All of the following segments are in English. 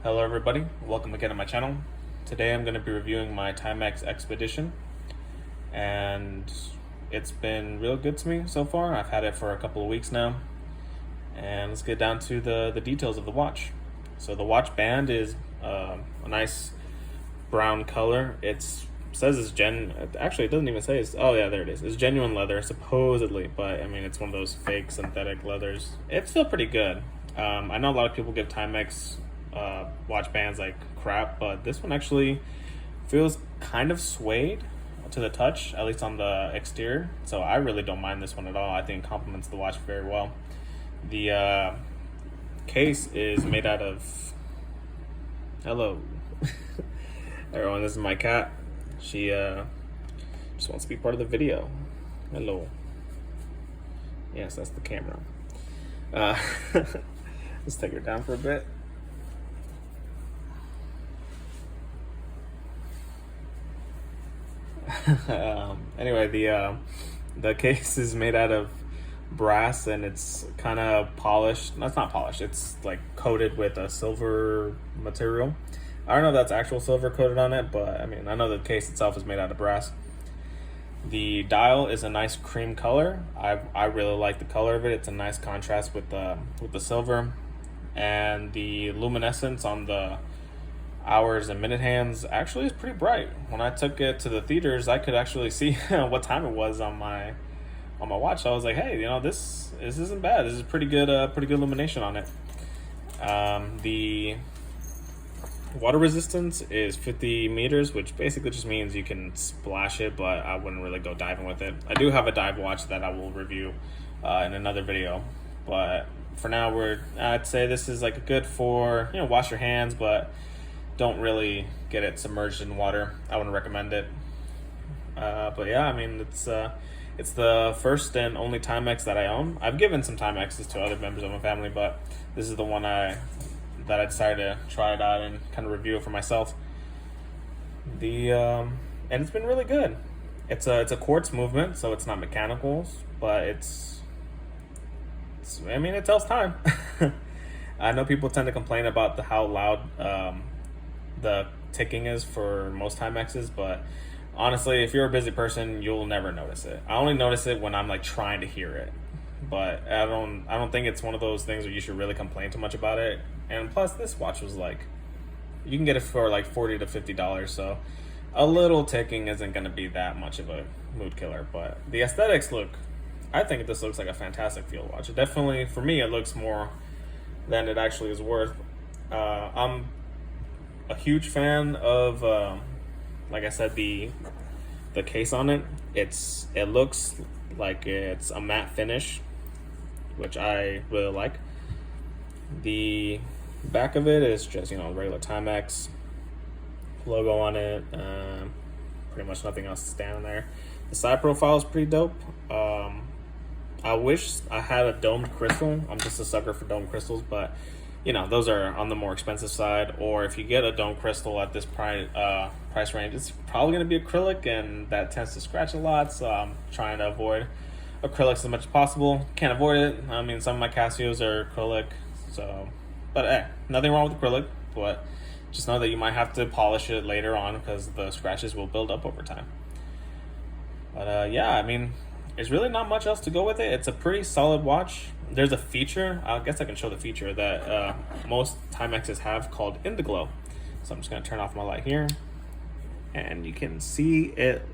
Hello everybody, welcome again to my channel. Today I'm going to be reviewing my Timex Expedition, and it's been real good to me so far. I've had it for a couple of weeks now, and let's get down to the details of the watch. So the watch band is a nice brown color. It says actually it doesn't even say oh yeah, there it is. It's genuine leather supposedly, but I mean it's one of those fake synthetic leathers. It's still pretty good. I know a lot of people give Timex watch bands like crap, but this one actually feels kind of suede to the touch, at least on the exterior, so I really don't mind this one at all. I think it complements the watch very well. The case is made out of hello everyone, this is my cat. She just wants to be part of the video. Hello. Yes, that's the camera. Let's take her down for a bit. Anyway, the case is made out of brass, and it's kind of polished. That's not polished, it's like coated with a silver material. I don't know if that's actual silver coated on it, but I mean, I know the case itself is made out of brass. The dial is a nice cream color. I really like the color of it. It's a nice contrast with the silver, and the luminescence on the hours and minute hands actually is pretty bright. When I took it to the theaters, I could actually see what time it was on my watch. So I was like, hey, this isn't bad. This is pretty good illumination on it. The water resistance is 50 meters, which basically just means you can splash it, but I wouldn't really go diving with it. I do have a dive watch that I will review in another video, but for now I'd say this is like good for wash your hands, but don't really get it submerged in water. I wouldn't recommend it. But yeah, I mean, it's the first and only Timex that I own. I've given some Timexes to other members of my family, but this is the one that I decided to try it out and kind of review it for myself. And it's been really good. It's a quartz movement, so it's not mechanical, but I mean, it tells time. I know people tend to complain about how loud the ticking is for most Timexes, but honestly, if you're a busy person, you'll never notice it. I only notice it when I'm like trying to hear it, but I don't think it's one of those things where you should really complain too much about it. And plus, this watch was like, you can get it for like $40 to $50, so a little ticking isn't going to be that much of a mood killer. But the aesthetics I think this looks like a fantastic field watch. It definitely, for me, it looks more than it actually is worth. I'm a huge fan of, like I said, the case on it. It looks like it's a matte finish, which I really like. The back of it is just regular Timex logo on it. Pretty much nothing else to stand on there. The side profile is pretty dope. I wish I had a domed crystal. I'm just a sucker for domed crystals, but those are on the more expensive side. Or if you get a dome crystal at this price range, it's probably going to be acrylic, and that tends to scratch a lot, so I'm trying to avoid acrylics as much as possible. Can't avoid it. I mean, some of my Casios are acrylic, but nothing wrong with acrylic, but just know that you might have to polish it later on because the scratches will build up over time. But yeah, I mean, there's really not much else to go with it. It's a pretty solid watch. There's a feature, I guess I can show the feature that most Timexes have, called Indiglow. So I'm just going to turn off my light here, and you can see it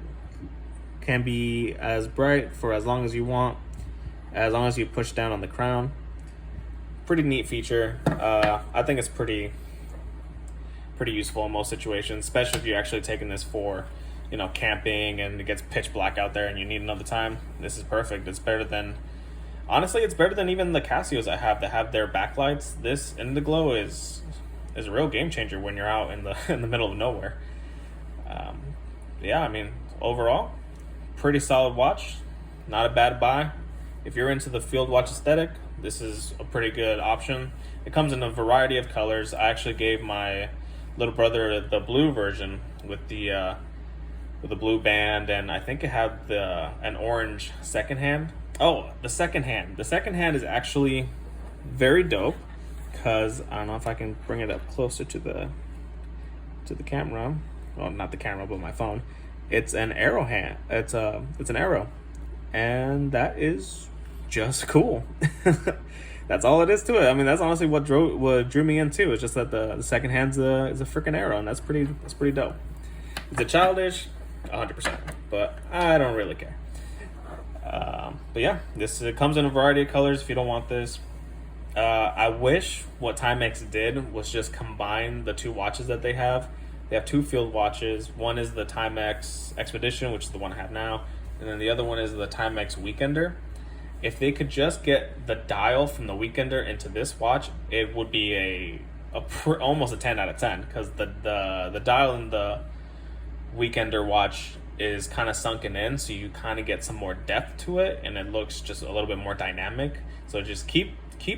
can be as bright for as long as you want, as long as you push down on the crown. Pretty neat feature. I think it's pretty useful in most situations, especially if you're actually taking this for camping and it gets pitch black out there and you need another time. This is perfect. It's better than even the Casios I have that have their backlights. This Indiglow is a real game changer when you're out in the middle of nowhere. Yeah, I mean, overall, pretty solid watch. Not a bad buy. If you're into the field watch aesthetic, this is a pretty good option. It comes in a variety of colors. I actually gave my little brother the blue version with the blue band, and I think it had an orange second hand. Oh, the second hand is actually very dope because I don't know if I can bring it up closer to the camera. Well, not the camera, but my phone. It's an arrow hand. It's an arrow, and that is just cool. That's all it is to it. I mean, that's honestly what drew me in too. It's just that the second hand's is a freaking arrow, and that's pretty dope. Is it childish? 100%, but I don't really care. But yeah, it comes in a variety of colors. If you don't want this, I wish what Timex did was just combine the two watches that they have. They have two field watches. One is the Timex Expedition, which is the one I have now, and then the other one is the Timex Weekender. If they could just get the dial from the Weekender into this watch, it would be almost a 10 out of 10, because the dial in the Weekender watch is kind of sunken in, so you kind of get some more depth to it, and it looks just a little bit more dynamic. So just keep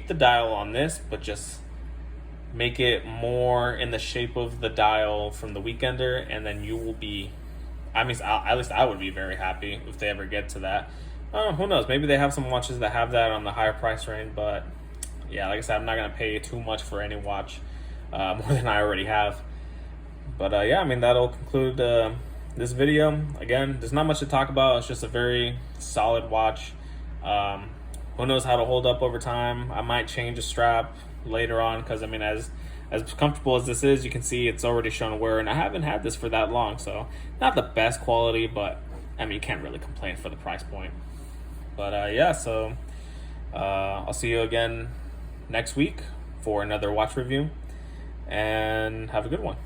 the dial on this, but just make it more in the shape of the dial from the Weekender, and then you will be, at least I would be very happy if they ever get to that. Who knows? Maybe they have some watches that have that on the higher price range, but yeah, like I said, I'm not going to pay too much for any watch, more than I already have. But yeah, I mean, that'll conclude this video. Again, there's not much to talk about. It's just a very solid watch. Who knows how to hold up over time. I might change a strap later on, because I mean, as comfortable as this is, you can see it's already shown wear, and I haven't had this for that long, so not the best quality, but I mean, you can't really complain for the price point. But yeah, so I'll see you again next week for another watch review, and have a good one.